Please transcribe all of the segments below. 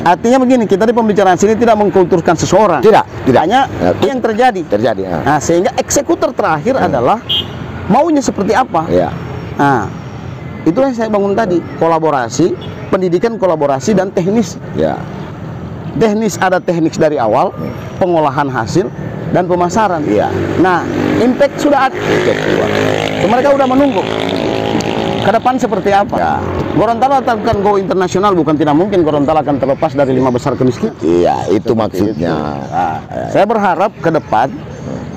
Artinya begini, kita di pembicaraan sini tidak mengkulturkan seseorang. Tidak. Hanya yang terjadi. Terjadi. Nah, sehingga eksekutor terakhir adalah maunya seperti apa. Ya. Nah, itulah yang saya bangun tadi, kolaborasi, pendidikan kolaborasi dan teknis. Ya. Teknis ada teknik dari awal, pengolahan hasil dan pemasaran. Iya. Nah, impact sudah ada. Mereka sudah menunggu. Ke depan seperti apa? Ya. Gorontalo akan go internasional, bukan tidak mungkin Gorontalo akan terlepas dari 5 besar kemiskinan. Iya, itu maksudnya. Nah, saya berharap ke depan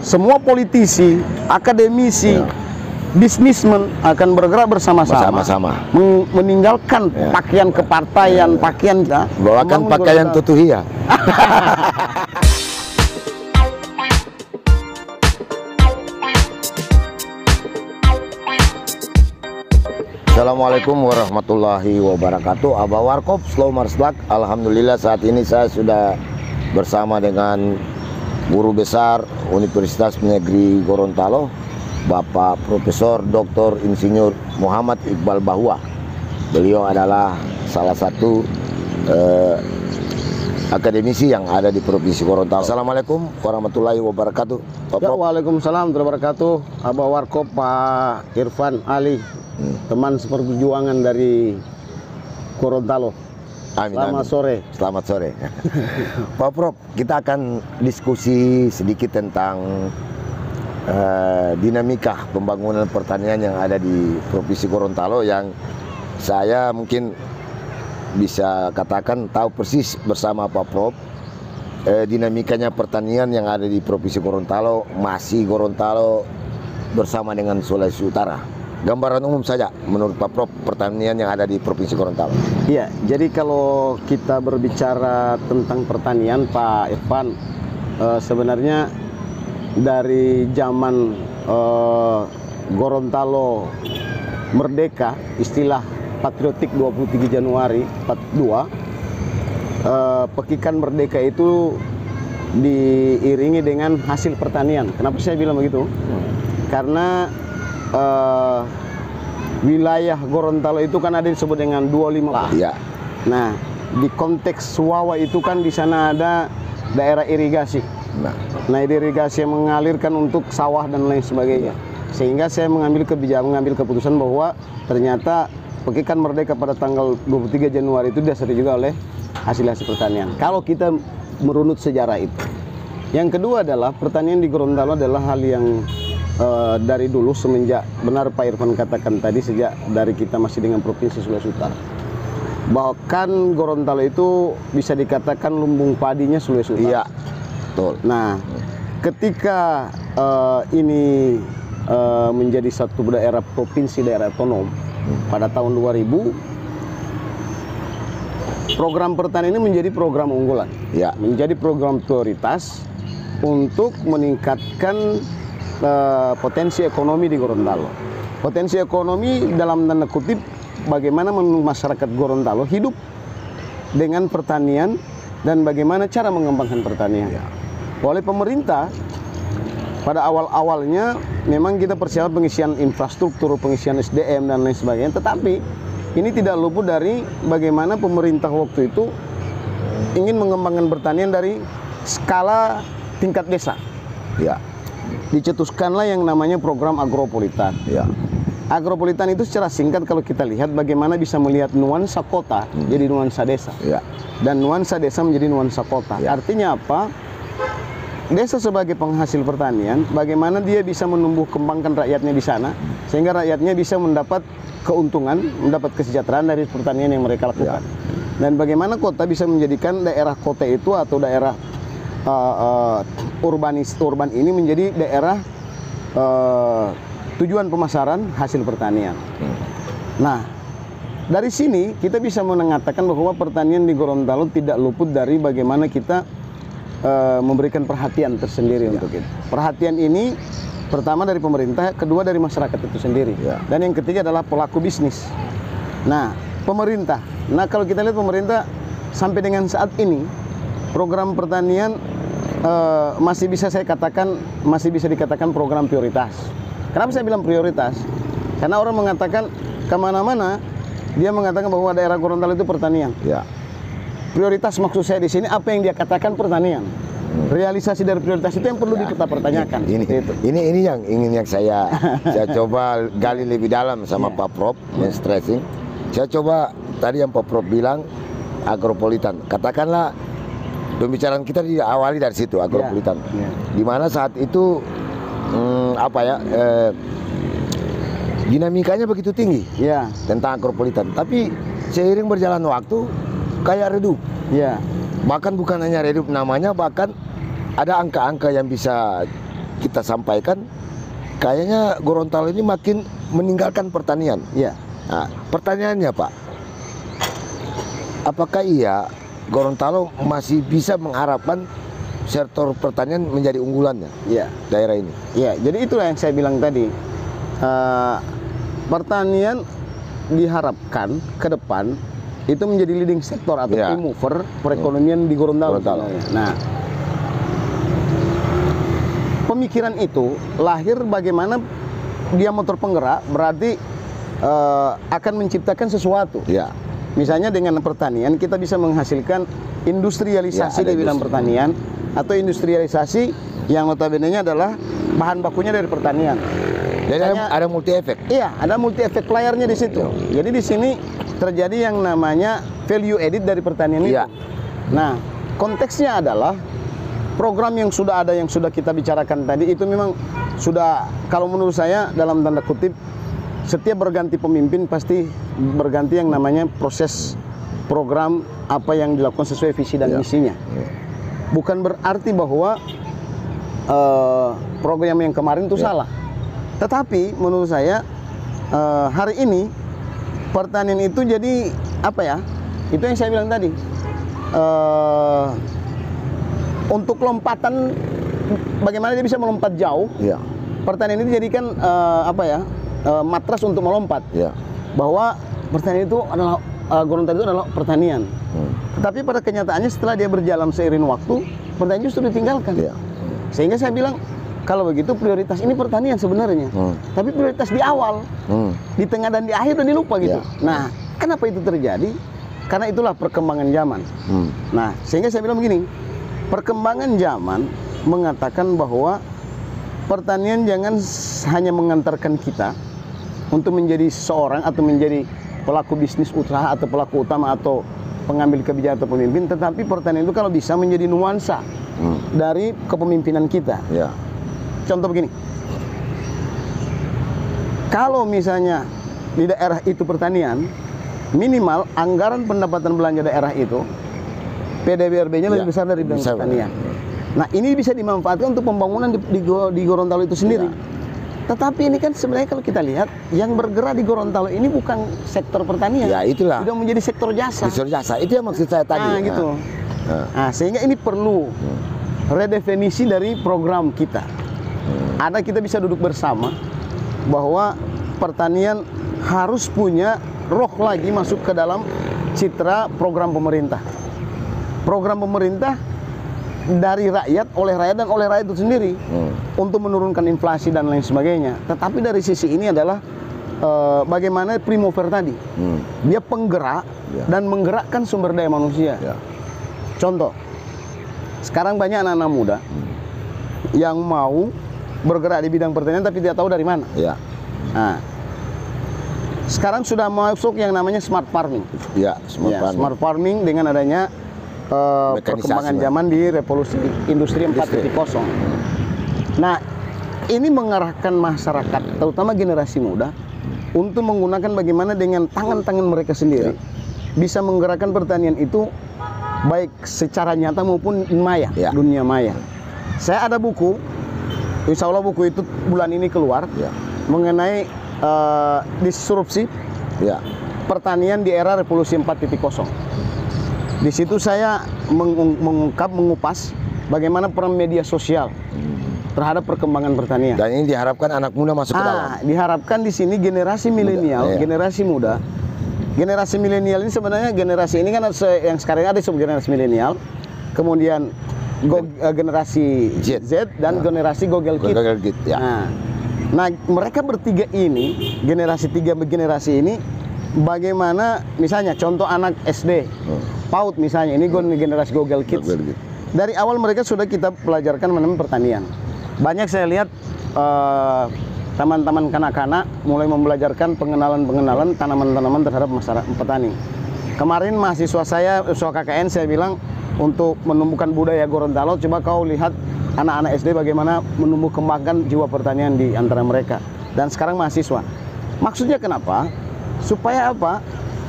semua politisi, akademisi, bisnismen akan bergerak bersama-sama, meninggalkan pakaian kepartaian, pakaian bawakan pakaian tutuhia. Assalamualaikum warahmatullahi wabarakatuh. Abah Warkop, Slow Marslak. Alhamdulillah saat ini saya sudah bersama dengan guru besar Universitas Negeri Gorontalo, Bapak Profesor Dr. Insinyur Muhammad Iqbal Bahwa. Beliau adalah salah satu akademisi yang ada di Provinsi Gorontalo. Assalamualaikum warahmatullahi wabarakatuh. Ya, waalaikumsalam warahmatullahi wabarakatuh. Abah Warkop, Pak Irfan Ali, teman seperjuangan dari Gorontalo. Amin, Selamat sore. Selamat sore. Pak Prof, kita akan diskusi sedikit tentang dinamika pembangunan pertanian yang ada di Provinsi Gorontalo, yang saya mungkin bisa katakan tahu persis bersama Pak Prof dinamikanya pertanian yang ada di Provinsi Gorontalo, masih Gorontalo bersama dengan Sulawesi Utara. Gambaran umum saja menurut Pak Prof pertanian yang ada di Provinsi Gorontalo. Iya, jadi kalau kita berbicara tentang pertanian, Pak Irfan, sebenarnya dari zaman Gorontalo merdeka, istilah patriotik 23 Januari 42, pekikan merdeka itu diiringi dengan hasil pertanian. Kenapa saya bilang begitu? Karena wilayah Gorontalo itu kan ada disebut dengan 25 lah. Ya. Nah, di konteks Suwawa itu kan di sana ada daerah irigasi. Nah, irigasi yang mengalirkan untuk sawah dan lain sebagainya. Sehingga saya mengambil keputusan bahwa ternyata pekikan merdeka pada tanggal 23 Januari itu didasari juga oleh hasil-hasil pertanian. Kalau kita merunut sejarah itu. Yang kedua adalah pertanian di Gorontalo adalah hal yang dari dulu, semenjak benar Pak Irfan katakan tadi, sejak dari kita masih dengan Provinsi Sulawesi Utara. Bahkan Gorontalo itu bisa dikatakan lumbung padinya Sulawesi Utara. Iya, betul. Nah, ketika ini menjadi satu daerah provinsi, daerah otonom pada tahun 2000, program pertanian ini menjadi program unggulan. Ya. Menjadi program prioritas untuk meningkatkan potensi ekonomi di Gorontalo. Potensi ekonomi dalam tanda kutip bagaimana masyarakat Gorontalo hidup dengan pertanian dan bagaimana cara mengembangkan pertanian. Ya. Oleh pemerintah pada awal-awalnya memang kita persiapan pengisian infrastruktur, pengisian SDM dan lain sebagainya, tetapi ini tidak luput dari bagaimana pemerintah waktu itu ingin mengembangkan pertanian dari skala tingkat desa. Ya. Dicetuskanlah yang namanya program agropolitan. Ya. Agropolitan itu secara singkat kalau kita lihat bagaimana bisa melihat nuansa kota jadi nuansa desa. Ya. Dan nuansa desa menjadi nuansa kota. Ya. Artinya apa? Desa sebagai penghasil pertanian, bagaimana dia bisa menumbuh kembangkan rakyatnya di sana, sehingga rakyatnya bisa mendapat keuntungan, mendapat kesejahteraan dari pertanian yang mereka lakukan. Ya. Dan bagaimana kota bisa menjadikan daerah kota itu atau daerah urban ini menjadi daerah tujuan pemasaran hasil pertanian. Nah, dari sini kita bisa mengatakan bahwa pertanian di Gorontalo tidak luput dari bagaimana kita memberikan perhatian tersendiri untuk itu. Perhatian ini pertama dari pemerintah, kedua dari masyarakat itu sendiri, dan yang ketiga adalah pelaku bisnis. Nah, pemerintah. Nah, kalau kita lihat pemerintah sampai dengan saat ini program pertanian masih bisa dikatakan program prioritas. Kenapa saya bilang prioritas? Karena orang mengatakan kemana-mana dia mengatakan bahwa daerah Gorontalo itu pertanian. Ya. prioritas maksud saya di sini apa yang dia katakan pertanian. Realisasi dari prioritas itu yang perlu kita pertanyakan. Ini yang saya coba gali lebih dalam sama Pak Prof, stressing. Saya coba tadi yang Pak Prof bilang agropolitan. Katakanlah pembicaraan kita diawali dari situ agropolitan. Di mana saat itu dinamikanya begitu tinggi tentang agropolitan. Tapi seiring berjalan waktu kayak redup. Bahkan bukan hanya redup namanya, bahkan ada angka-angka yang bisa kita sampaikan. Kayaknya Gorontalo ini makin meninggalkan pertanian. Nah, pertanyaannya Pak, apakah iya Gorontalo masih bisa mengharapkan sektor pertanian menjadi unggulannya daerah ini? Jadi itulah yang saya bilang tadi. Pertanian diharapkan ke depan itu menjadi leading sektor atau key mover perekonomian di Gorontalo. Nah, pemikiran itu lahir bagaimana dia motor penggerak, berarti akan menciptakan sesuatu. Misalnya dengan pertanian kita bisa menghasilkan industrialisasi di bidang pertanian, atau industrialisasi yang notabene-nya adalah bahan bakunya dari pertanian. Jadi ada multi efek. Ada multi efek layarnya di situ. Jadi di sini terjadi yang namanya value added dari pertanian itu. Nah, konteksnya adalah program yang sudah ada, yang sudah kita bicarakan tadi itu memang sudah, kalau menurut saya dalam tanda kutip, setiap berganti pemimpin pasti berganti yang namanya proses program apa yang dilakukan sesuai visi dan misinya. Bukan berarti bahwa program yang kemarin itu salah. Tetapi menurut saya hari ini pertanian itu jadi apa ya? Itu yang saya bilang tadi. Untuk lompatan, bagaimana dia bisa melompat jauh? Pertanian ini dijadikan matras untuk melompat. Bahwa pertanian itu adalah Gorontalo itu adalah pertanian. Tapi pada kenyataannya setelah dia berjalan seiring waktu, pertanian justru ditinggalkan. Sehingga saya bilang, kalau begitu prioritas ini pertanian sebenarnya. Tapi prioritas di awal, di tengah dan di akhir udah dilupa gitu. Nah, kenapa itu terjadi? Karena itulah perkembangan zaman. Nah, sehingga saya bilang begini, perkembangan zaman mengatakan bahwa pertanian jangan hanya mengantarkan kita untuk menjadi seorang atau menjadi pelaku bisnis usaha atau pelaku utama atau pengambil kebijakan atau pemimpin, tetapi pertanian itu kalau bisa menjadi nuansa dari kepemimpinan kita. Contoh begini, kalau misalnya di daerah itu pertanian, minimal anggaran pendapatan belanja daerah itu PDBRB-nya lebih besar dari bidang pertanian. Nah, ini bisa dimanfaatkan untuk pembangunan di Gorontalo itu sendiri. Tetapi ini kan sebenarnya kalau kita lihat, yang bergerak di Gorontalo ini bukan sektor pertanian. Itulah. Sudah menjadi sektor jasa. Sektor jasa, itu yang maksud saya tadi. Gitu. Nah, sehingga ini perlu redefinisi dari program kita. Ada kita bisa duduk bersama bahwa pertanian harus punya roh lagi masuk ke dalam citra program pemerintah. Program pemerintah dari rakyat, oleh rakyat dan oleh rakyat itu sendiri untuk menurunkan inflasi dan lain sebagainya. Tetapi dari sisi ini adalah bagaimana primover tadi, dia penggerak dan menggerakkan sumber daya manusia. Contoh, sekarang banyak anak-anak muda yang mau bergerak di bidang pertanian tapi tidak tahu dari mana. Nah, sekarang sudah masuk yang namanya smart farming. Smart farming dengan adanya perkembangan zaman di revolusi industri 4.0. Nah, ini mengarahkan masyarakat, terutama generasi muda, untuk menggunakan bagaimana dengan tangan-tangan mereka sendiri bisa menggerakkan pertanian itu baik secara nyata maupun maya, dunia maya. Saya ada buku, insya Allah buku itu bulan ini keluar, mengenai disrupsi pertanian di era revolusi 4.0. Di situ saya mengupas bagaimana peran media sosial terhadap perkembangan pertanian. Dan ini diharapkan anak muda masuk ke dalam. Diharapkan di sini generasi milenial, generasi muda. Generasi milenial ini sebenarnya generasi ini kan yang sekarang ada disebut generasi milenial, kemudian generasi Z dan generasi Google Kid. Nah, mereka bertiga ini, generasi ini, bagaimana misalnya contoh anak SD PAUD misalnya, ini generasi Google Kids. Dari awal mereka sudah kita pelajarkan mengenai pertanian. Banyak saya lihat teman-teman kanak-kanak mulai membelajarkan pengenalan tanaman-tanaman terhadap masyarakat petani. Kemarin mahasiswa saya, mahasiswa KKN, saya bilang untuk menumbuhkan budaya Gorontalo, coba kau lihat anak-anak SD bagaimana menumbuh kembangkan jiwa pertanian di antara mereka. Dan sekarang mahasiswa. Maksudnya kenapa? Supaya apa?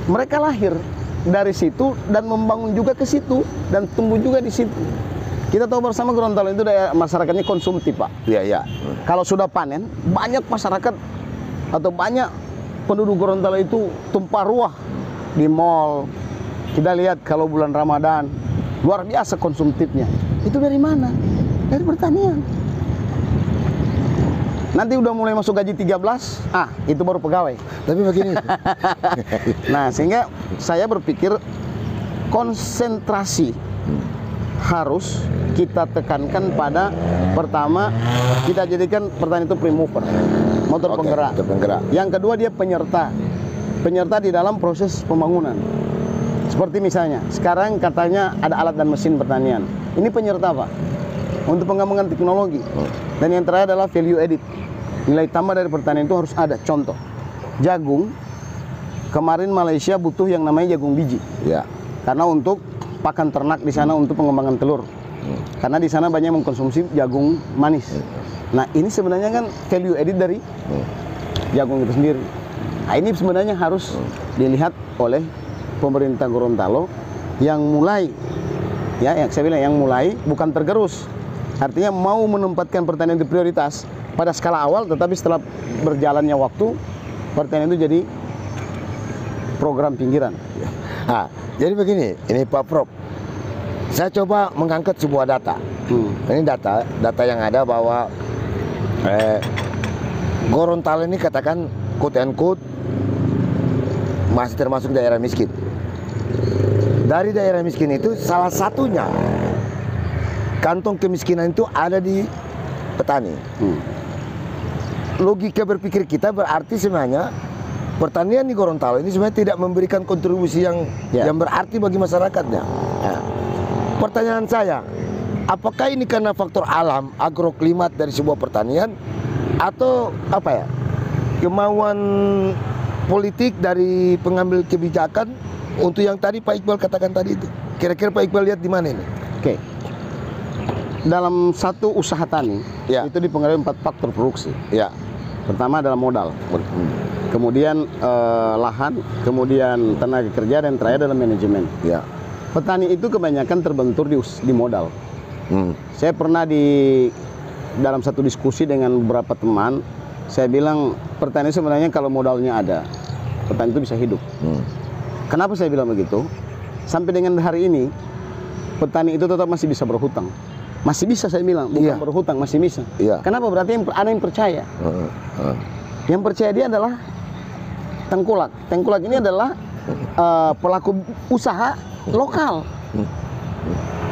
Mereka lahir dari situ dan membangun juga ke situ dan tumbuh juga di situ. Kita tahu bersama Gorontalo itu daerah masyarakatnya konsumtif, Pak. Iya, iya. Kalau sudah panen, banyak masyarakat atau banyak penduduk Gorontalo itu tumpah ruah di mall. Kita lihat kalau bulan Ramadan, luar biasa konsumtifnya. Itu dari mana? Dari pertanian. Nanti udah mulai masuk gaji 13, itu baru pegawai. Tapi begini. Nah, sehingga saya berpikir konsentrasi harus kita tekankan pada pertama, kita jadikan pertanian itu prime mover, motor penggerak. Yang kedua, dia penyerta di dalam proses pembangunan. Seperti misalnya, sekarang katanya ada alat dan mesin pertanian. Ini penyerta, Pak, untuk pengembangan teknologi. Dan yang terakhir adalah value added. Nilai tambah dari pertanian itu harus ada. Contoh, jagung. Kemarin Malaysia butuh yang namanya jagung biji. Ya. Karena untuk pakan ternak di sana untuk pengembangan telur. Karena di sana banyak mengkonsumsi jagung manis. Nah, ini sebenarnya kan value added dari jagung itu sendiri. Nah, ini sebenarnya harus dilihat oleh pemerintah Gorontalo yang mulai, ya, yang saya bilang yang mulai bukan tergerus. Artinya mau menempatkan pertanian itu prioritas pada skala awal, tetapi setelah berjalannya waktu, pertanian itu jadi program pinggiran. Nah, jadi begini, ini Pak Prof. Saya coba mengangkat sebuah data. Ini data yang ada bahwa Gorontalo ini katakan quote and quote masih termasuk daerah miskin. Dari daerah miskin itu salah satunya kantong kemiskinan itu ada di petani. Logika berpikir kita berarti sebenarnya pertanian di Gorontalo ini sebenarnya tidak memberikan kontribusi yang berarti bagi masyarakatnya. Nah, pertanyaan saya, apakah ini karena faktor alam, agroklimat dari sebuah pertanian, atau apa ya, kemauan politik dari pengambil kebijakan untuk yang tadi Pak Iqbal katakan tadi itu? Kira-kira Pak Iqbal lihat di mana ini? Oke. Dalam satu usaha tani, itu dipengaruhi 4 faktor produksi. Ya. Pertama adalah modal, kemudian lahan, kemudian tenaga kerja, dan terakhir adalah manajemen. Ya. Petani itu kebanyakan terbentur di modal. Saya pernah dalam satu diskusi dengan beberapa teman, saya bilang petani sebenarnya kalau modalnya ada, petani itu bisa hidup. Kenapa saya bilang begitu? Sampai dengan hari ini, petani itu tetap masih bisa berhutang. Masih bisa, saya bilang, bukan berhutang, masih bisa. Kenapa? Berarti ada yang percaya. Yang percaya dia adalah tengkulak. Tengkulak ini adalah pelaku usaha lokal.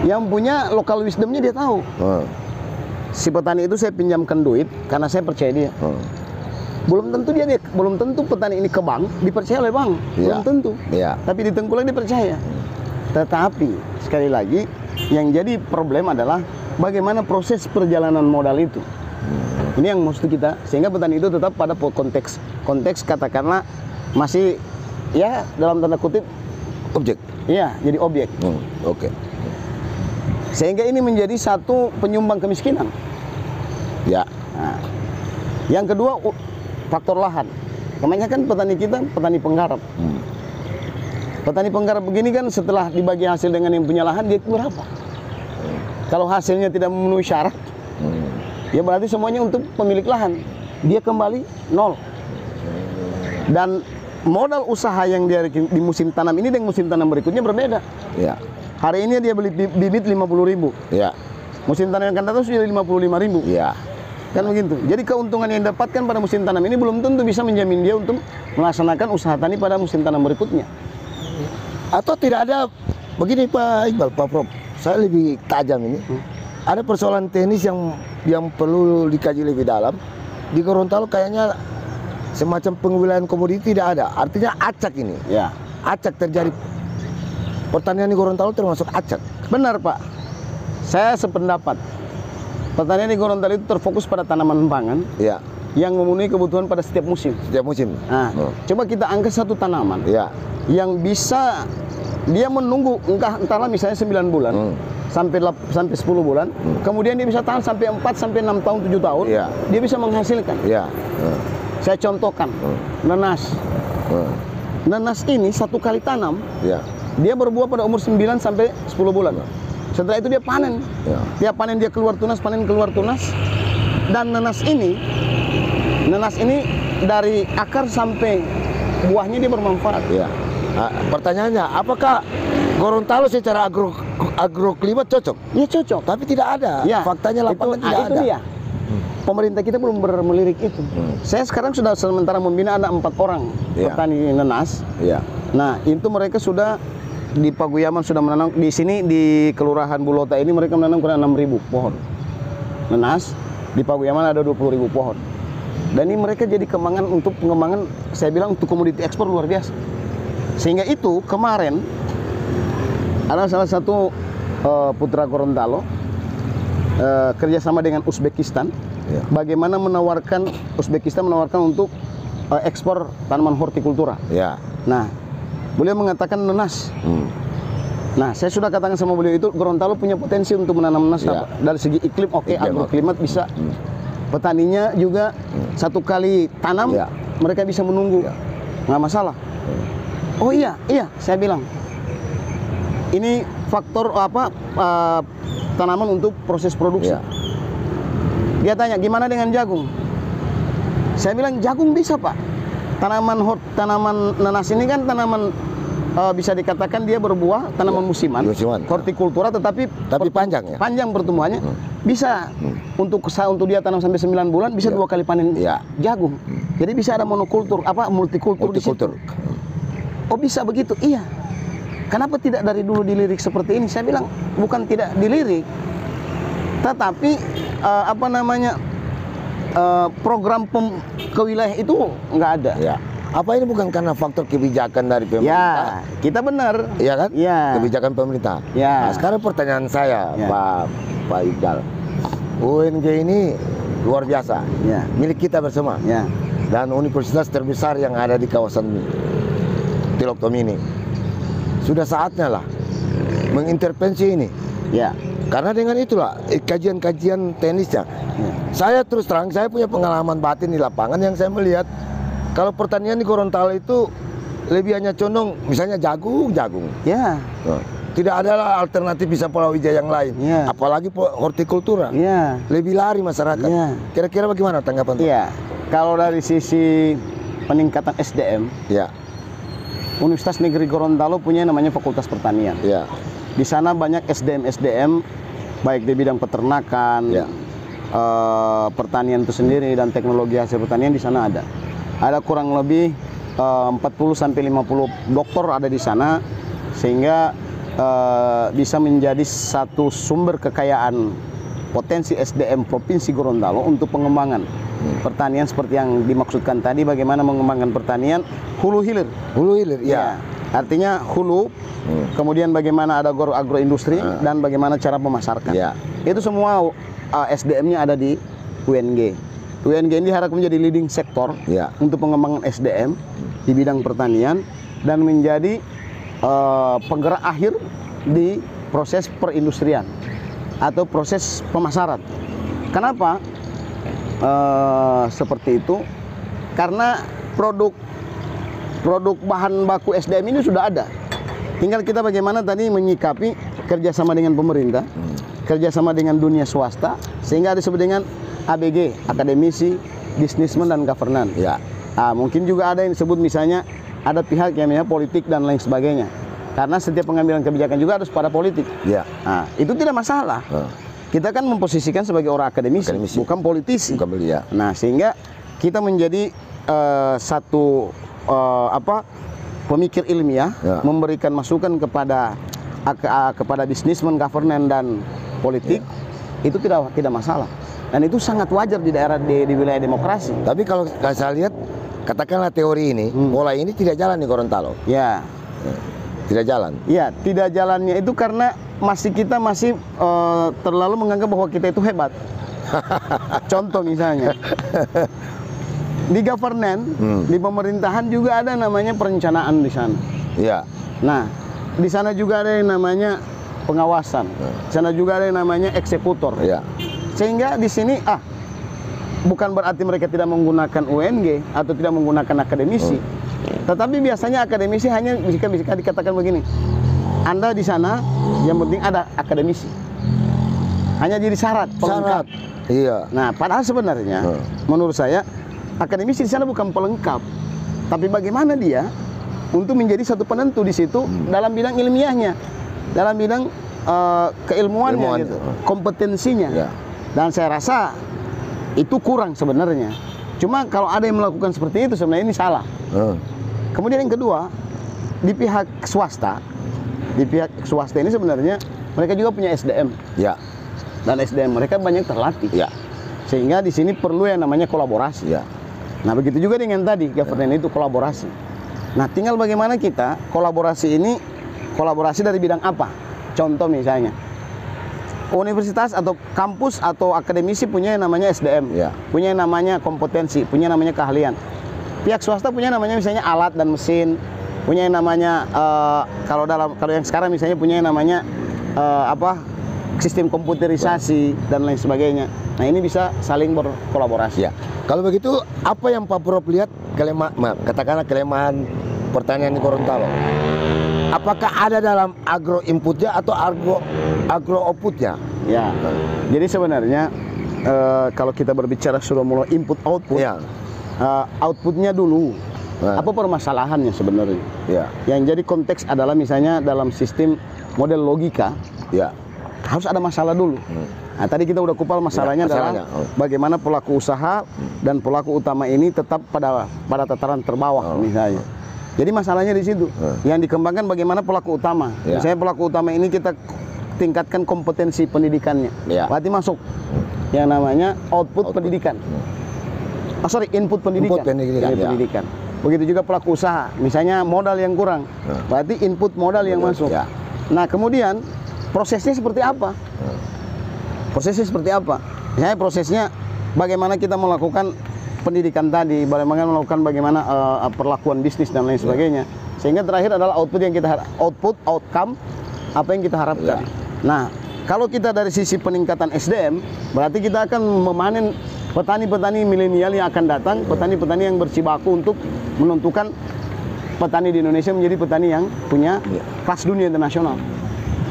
Yang punya local wisdomnya dia tahu. Si petani itu saya pinjamkan duit karena saya percaya dia. Belum tentu petani ini ke bank dipercaya oleh bank. Belum tentu. Tapi di tengkulak dipercaya. Tetapi sekali lagi yang jadi problem adalah bagaimana proses perjalanan modal itu. Ini yang mesti kita, sehingga petani itu tetap pada konteks katakanlah masih, ya, dalam tanda kutip objek. Iya, jadi objek. Oke. Sehingga ini menjadi satu penyumbang kemiskinan. Ya. Nah, yang kedua faktor lahan. Kebanyakan petani kita petani penggarap. Petani penggarap begini kan setelah dibagi hasil dengan yang punya lahan, dia berapa? Kalau hasilnya tidak memenuhi syarat, ya berarti semuanya untuk pemilik lahan. Dia kembali nol. Dan modal usaha yang dia di musim tanam ini dengan musim tanam berikutnya berbeda. Ya. Hari ini dia beli bibit 50.000. Ya. Musim tanam yang akan datang sudah 55.000. Ya. Kan begitu. Jadi keuntungan yang didapatkan pada musim tanam ini belum tentu bisa menjamin dia untuk melaksanakan usaha tani pada musim tanam berikutnya. Atau tidak ada, begini Pak Iqbal, Pak Prof, saya lebih tajam ini. Ada persoalan teknis yang perlu dikaji lebih dalam. Di Gorontalo kayaknya semacam pengewilayahan komoditi tidak ada. Artinya acak ini. Ya. Acak terjadi pertanian di Gorontalo termasuk acak. Benar Pak, saya sependapat. Pertanian di Gorontalo itu terfokus pada tanaman pangan Ya, yang memenuhi kebutuhan pada setiap musim. setiap musim. Nah, coba kita angkat satu tanaman Ya, yang bisa dia menunggu entahlah misalnya 9 bulan sampai 10 bulan, kemudian dia bisa tahan sampai 4 sampai 6 tahun 7 tahun. Iya. Dia bisa menghasilkan. ya, Saya contohkan nenas. Nenas ini satu kali tanam, ya, dia berbuah pada umur 9 sampai 10 bulan. Setelah itu dia panen. ya. Dia panen, dia keluar tunas, panen keluar tunas. Dan nenas ini dari akar sampai buahnya dia bermanfaat. Ya. Pertanyaannya, apakah Gorontalo secara agroklimat cocok? Ya cocok. Tapi tidak ada. Ya, Faktanya lapangan tidak itu ada. dia. Pemerintah kita belum melirik itu. Saya sekarang sudah sementara membina ada 4 orang Ya. petani nenas. Ya, Nah, itu mereka sudah di Paguyaman sudah menanam, di sini di Kelurahan Bulota ini mereka menanam kurang 6.000 pohon nenas. Di Paguyaman ada 20.000 pohon. Dan ini mereka jadi pengembangan, saya bilang untuk komoditi ekspor luar biasa. Sehingga itu kemarin ada salah satu putra Gorontalo kerjasama dengan Uzbekistan. Ya. Bagaimana Uzbekistan menawarkan untuk ekspor tanaman hortikultura. ya. Nah, beliau mengatakan nenas. Nah, saya sudah katakan sama beliau itu Gorontalo punya potensi untuk menanam nenas. Ya. Dari segi iklim oke, Iklim, agroklimat bisa. Petaninya juga satu kali tanam Ya. mereka bisa menunggu. Ya. Nggak masalah. Oh iya, saya bilang. Ini faktor tanaman untuk proses produksi. Ya. Dia tanya, gimana dengan jagung? Saya bilang, jagung bisa Pak. Tanaman nanas ini kan tanaman bisa dikatakan dia berbuah, tanaman musiman. Musiman. Hortikultura tapi panjang ya? Panjang pertumbuhannya. Bisa untuk dia tanam sampai 9 bulan bisa 2 kali panen jagung. Jadi bisa ada monokultur, multikultur di situ. Oh bisa begitu? Iya. Kenapa tidak dari dulu dilirik seperti ini? Saya bilang bukan tidak dilirik, tetapi program ke wilayah itu nggak ada. Ya. Apa ini bukan karena faktor kebijakan dari pemerintah? Ya, kita benar. Iya kan? Ya. Kebijakan pemerintah. Ya. Nah, sekarang pertanyaan saya, Ya. Pak Iqbal. UNG ini luar biasa. Ya. Milik kita bersama. Ya. Dan universitas terbesar yang ada di kawasan Teluk Tomini. Sudah saatnya lah mengintervensi ini. Ya. Karena dengan itulah kajian-kajian teknisnya. Ya. Saya terus terang, saya punya pengalaman batin di lapangan yang saya melihat kalau pertanian di Gorontalo itu lebih hanya condong misalnya jagung. Ya. Nah, tidak ada alternatif bisa palawija yang lain. Ya. Apalagi hortikultura. Ya. Lebih lari masyarakat. Ya. Kira-kira bagaimana tanggapan Pak? Iya. Kalau dari sisi peningkatan SDM, Ya. Universitas Negeri Gorontalo punya namanya Fakultas Pertanian. Ya. Di sana banyak SDM baik di bidang peternakan, Ya. pertanian itu sendiri dan teknologi hasil pertanian di sana ada. Ada kurang lebih 40 sampai 50 doktor ada di sana sehingga bisa menjadi satu sumber kekayaan potensi SDM Provinsi Gorontalo untuk pengembangan pertanian seperti yang dimaksudkan tadi, bagaimana mengembangkan pertanian hulu hilir. Hulu hilir. Ya. Artinya hulu, kemudian bagaimana ada agroindustri dan bagaimana cara memasarkan. Ya. Itu semua SDM-nya ada di UNG. UNG ini diharapkan menjadi leading sektor Ya. untuk pengembangan SDM di bidang pertanian dan menjadi penggerak akhir di proses perindustrian atau proses pemasaran. Kenapa seperti itu? Karena produk bahan baku SDM ini sudah ada. Tinggal kita bagaimana tadi menyikapi kerjasama dengan pemerintah, kerjasama dengan dunia swasta, sehingga disebut dengan ABG, akademisi, bisnismen, dan governance. Ya. Mungkin juga ada yang disebut misalnya ada pihak yang namanya politik dan lain sebagainya. Karena setiap pengambilan kebijakan juga harus pada politik. Ya. Itu tidak masalah. Kita kan memposisikan sebagai orang akademisi. Bukan politisi. Bukan ya. Nah, sehingga kita menjadi satu pemikir ilmiah, memberikan masukan kepada bisnismen, governance, dan politik. Itu tidak masalah. Dan itu sangat wajar di daerah di wilayah demokrasi. Tapi kalau saya lihat, katakanlah teori ini, pola ini tidak jalan di Gorontalo. Ya. Tidak jalan. Ya, tidak jalannya itu karena kita masih terlalu menganggap bahwa kita itu hebat. Contoh misalnya, di governance, di pemerintahan juga ada namanya perencanaan di sana. Iya. Nah, di sana juga ada yang namanya pengawasan. Di sana juga ada yang namanya eksekutor. Iya. Sehingga di sini bukan berarti mereka tidak menggunakan UNG atau tidak menggunakan akademisi. Tetapi biasanya akademisi hanya bisa dikatakan begini. Anda di sana yang penting ada akademisi. Hanya jadi syarat pelengkap. Iya. Nah, padahal sebenarnya menurut saya akademisi di sana bukan pelengkap. Tapi bagaimana dia untuk menjadi satu penentu di situ dalam bidang ilmiahnya, dalam bidang keilmuannya gitu, kompetensinya. Ya. Dan saya rasa itu kurang sebenarnya. Cuma kalau ada yang melakukan seperti itu sebenarnya ini salah. Kemudian yang kedua, di pihak swasta ini sebenarnya mereka juga punya SDM. Ya. Dan SDM mereka banyak terlatih. Ya. Sehingga di sini perlu yang namanya kolaborasi. Ya. Nah, begitu juga dengan tadi governance itu kolaborasi. Nah, tinggal bagaimana kita kolaborasi dari bidang apa? Contoh misalnya, universitas atau kampus atau akademisi punya yang namanya SDM, punya yang namanya kompetensi, punya yang namanya keahlian. Pihak swasta punya namanya misalnya alat dan mesin, punya yang namanya kalau yang sekarang misalnya punya yang namanya sistem komputerisasi dan lain sebagainya. Nah, ini bisa saling berkolaborasi. Ya. Kalau begitu, apa yang Pak Prof lihat katakanlah kelemahan pertanian di Gorontalo? Apakah ada dalam agro inputnya atau agro outputnya? Ya. Jadi sebenarnya kalau kita berbicara sudah mulai input output, outputnya dulu. Apa permasalahannya sebenarnya? Ya. Yang jadi konteks adalah misalnya dalam sistem model logika, harus ada masalah dulu. Nah, tadi kita udah kupal masalahnya adalah bagaimana pelaku usaha dan pelaku utama ini tetap pada tataran terbawah misalnya. Jadi masalahnya di situ. Yang dikembangkan bagaimana pelaku utama. Misalnya pelaku utama ini kita tingkatkan kompetensi pendidikannya. Berarti masuk yang namanya output pendidikan. Input pendidikan. Pendidikan. Begitu juga pelaku usaha. Misalnya modal yang kurang. Berarti input modal yang masuk. Nah, kemudian prosesnya seperti apa? Misalnya prosesnya bagaimana kita melakukan pendidikan tadi, bagaimana perlakuan bisnis dan lain sebagainya. Sehingga terakhir adalah outcome apa yang kita harapkan. Nah, kalau kita dari sisi peningkatan SDM, berarti kita akan memanen petani-petani milenial yang akan datang, petani-petani yang berjibaku untuk menentukan petani di Indonesia menjadi petani yang punya kelas dunia internasional.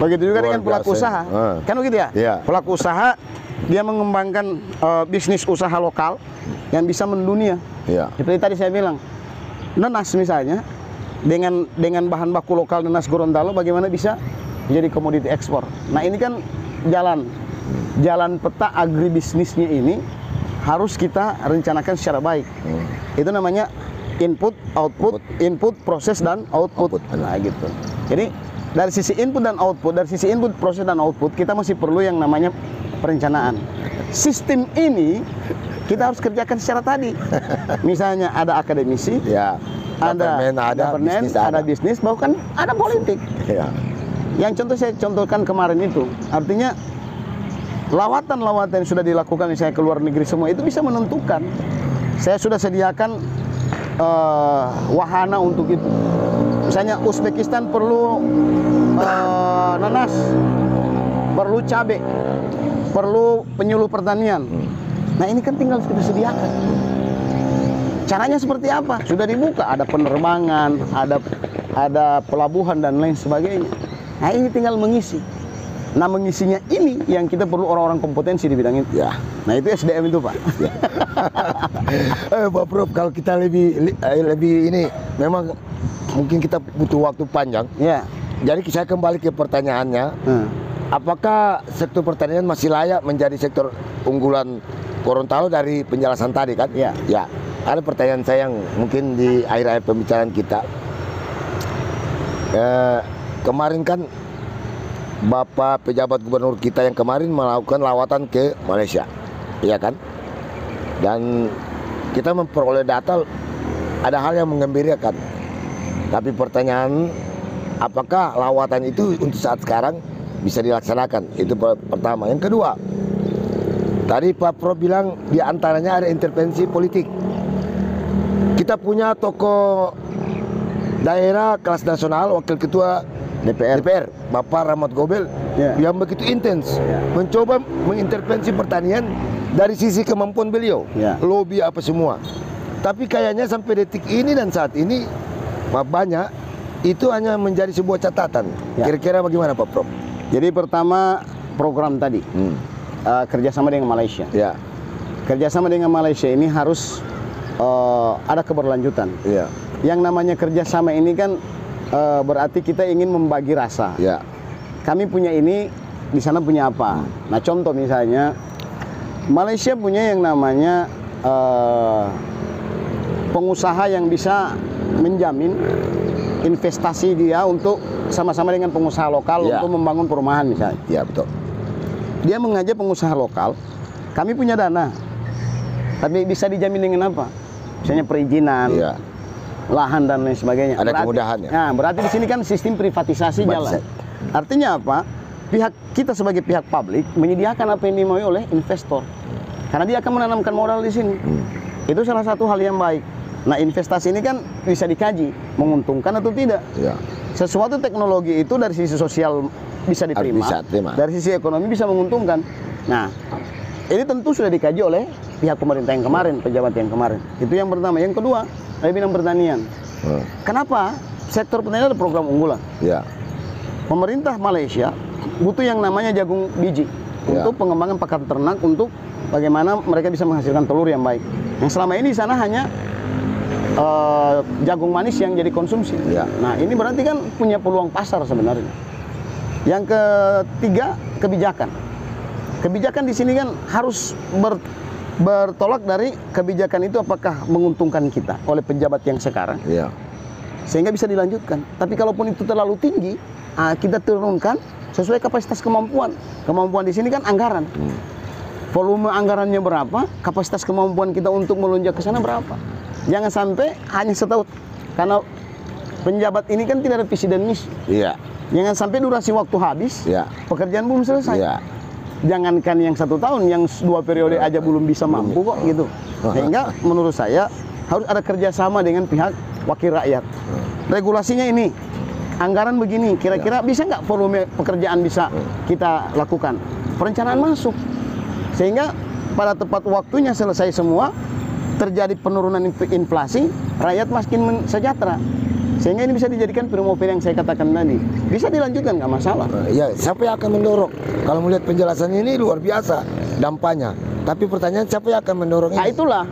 Begitu juga dengan pelaku usaha. Kan begitu ya? Pelaku usaha dia mengembangkan bisnis usaha lokal yang bisa mendunia. Seperti tadi saya bilang, nanas misalnya dengan bahan baku lokal nanas Gorontalo bagaimana bisa menjadi komoditi ekspor. Nah, ini kan jalan peta agribisnisnya ini harus kita rencanakan secara baik. Itu namanya input, input, proses dan output. Nah, gitu. Jadi dari sisi input dan output, dari sisi input, proses dan output, kita masih perlu yang namanya perencanaan. Sistem ini kita harus kerjakan secara tadi. Misalnya ada akademisi, ada governance, ada bisnis, bahkan ada politik. Yang saya contohkan kemarin itu, artinya lawatan-lawatan yang sudah dilakukan misalnya ke luar negeri semua itu bisa menentukan. Saya sudah sediakan wahana untuk itu. Misalnya Uzbekistan perlu nanas, perlu cabai, perlu penyuluh pertanian. Nah, ini kan tinggal kita sediakan. Caranya seperti apa? Sudah dibuka, ada penerbangan, ada pelabuhan dan lain sebagainya. Nah, ini tinggal mengisi. Nah, mengisinya ini yang kita perlu orang-orang kompetensi di bidang itu. Nah, itu SDM itu, Pak. Pak Prof, kalau kita lebih ini memang mungkin kita butuh waktu panjang. Jadi saya kembali ke pertanyaannya. Apakah sektor pertanian masih layak menjadi sektor unggulan Gorontalo dari penjelasan tadi kan? Ada pertanyaan saya yang mungkin di akhir-akhir pembicaraan kita. Kemarin kan Bapak pejabat gubernur kita yang kemarin melakukan lawatan ke Malaysia, iya kan? Dan kita memperoleh data, ada hal yang menggembirakan. Tapi pertanyaan apakah lawatan itu untuk saat sekarang bisa dilaksanakan? Itu pertama. Yang kedua, tadi Pak Prof bilang di antaranya ada intervensi politik. Kita punya tokoh daerah kelas nasional, wakil ketua DPR Bapak Rahmat Gobel yang begitu intens mencoba mengintervensi pertanian dari sisi kemampuan beliau, lobby apa semua. Tapi kayaknya sampai detik ini dan saat ini banyak itu hanya menjadi sebuah catatan. Kira-kira bagaimana Pak Prof? Jadi pertama program tadi kerjasama dengan Malaysia. Kerjasama dengan Malaysia ini harus ada keberlanjutan. Yang namanya kerjasama ini kan berarti kita ingin membagi rasa. Kami punya ini, di sana punya apa. Nah contoh misalnya Malaysia punya yang namanya pengusaha yang bisa menjamin investasi dia untuk sama-sama dengan pengusaha lokal untuk membangun perumahan misalnya. Betul. Dia mengajak pengusaha lokal, kami punya dana, tapi bisa dijamin dengan apa? Misalnya perizinan, lahan dan lain sebagainya. Ada kemudahan ya. Nah, berarti di sini kan sistem privatisasi jalan. Artinya apa? Pihak kita sebagai pihak publik menyediakan apa yang dimau oleh investor. Karena dia akan menanamkan modal di sini. Itu salah satu hal yang baik. Nah, investasi ini kan bisa dikaji, menguntungkan atau tidak. Sesuatu teknologi itu dari sisi sosial bisa diterima, dari sisi ekonomi bisa menguntungkan. Nah, ini tentu sudah dikaji oleh pihak pemerintah yang kemarin, pejabat yang kemarin. Itu yang pertama. Yang kedua, dari bidang pertanian. Kenapa? Sektor pertanian ada program unggulan. Pemerintah Malaysia butuh yang namanya jagung biji untuk pengembangan pakan ternak, untuk bagaimana mereka bisa menghasilkan telur yang baik. Yang selama ini di sana hanya jagung manis yang jadi konsumsi. Nah, ini berarti kan punya peluang pasar sebenarnya. Yang ketiga, kebijakan. Kebijakan di sini kan harus bertolak dari kebijakan itu apakah menguntungkan kita oleh pejabat yang sekarang, sehingga bisa dilanjutkan. Tapi kalaupun itu terlalu tinggi, kita turunkan sesuai kapasitas kemampuan. Kemampuan di sini kan anggaran. Volume anggarannya berapa, kapasitas kemampuan kita untuk melonjak ke sana berapa. Jangan sampai hanya setahun, karena penjabat ini kan tidak ada visi dan misi. Jangan sampai durasi waktu habis, pekerjaan belum selesai. Jangankan yang 1 tahun, yang 2 periode aja belum bisa mampu kok gitu. Sehingga menurut saya harus ada kerjasama dengan pihak wakil rakyat. Regulasinya ini, anggaran begini, kira-kira bisa nggak volume pekerjaan bisa kita lakukan? Perencanaan masuk, sehingga pada tepat waktunya selesai semua, terjadi penurunan inflasi, rakyat makin sejahtera. Sehingga ini bisa dijadikan firmover yang saya katakan tadi. Bisa dilanjutkan, nggak masalah. Siapa yang akan mendorong? Kalau melihat penjelasan ini luar biasa dampaknya. Tapi pertanyaan, siapa yang akan mendorong ini? Nah itulah,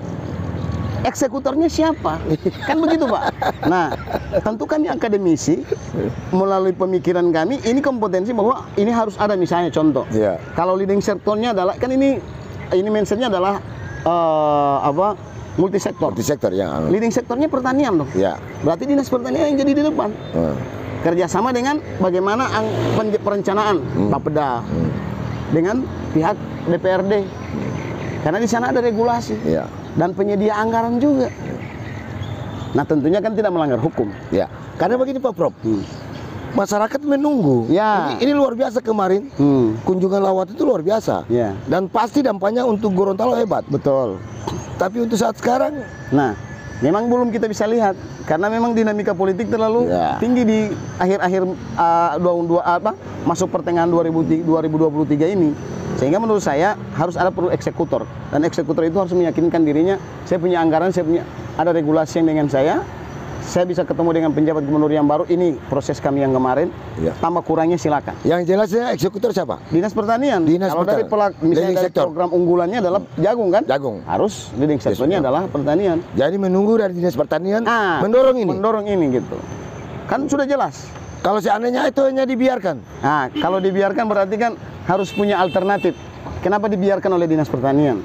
eksekutornya siapa? Kan begitu Pak. Nah, tentu kami akademisi, melalui pemikiran kami, ini kompetensi bahwa ini harus ada misalnya contoh. Kalau leading sektornya adalah, kan ini mindsetnya adalah multisektor. Leading sektornya pertanian dong. Berarti dinas pertanian yang jadi di depan. Kerjasama dengan bagaimana perencanaan Bapeda dengan pihak DPRD. Karena di sana ada regulasi dan penyedia anggaran juga. Nah tentunya kan tidak melanggar hukum. Karena begini Pak Prof, masyarakat menunggu. Ini luar biasa kemarin. Kunjungan lawat itu luar biasa. Dan pasti dampaknya untuk Gorontalo hebat. Betul. Tapi untuk saat sekarang, nah, memang belum kita bisa lihat karena memang dinamika politik terlalu tinggi di akhir-akhir masuk pertengahan 2023 ini. Sehingga menurut saya harus ada perlu eksekutor, dan eksekutor itu harus meyakinkan dirinya, saya punya anggaran, saya punya ada regulasi yang dengan saya bisa ketemu dengan penjabat gubernur yang baru, ini proses kami yang kemarin, tambah kurangnya silakan. Yang jelasnya eksekutor siapa? Dinas Pertanian. Kalau dari misalnya dari program unggulannya adalah jagung kan? Harus leading sektornya adalah pertanian. Jadi menunggu dari Dinas Pertanian mendorong ini? Mendorong ini gitu. Kan sudah jelas. Kalau seandainya itu hanya dibiarkan? Nah, kalau dibiarkan berarti kan harus punya alternatif. Kenapa dibiarkan oleh Dinas Pertanian?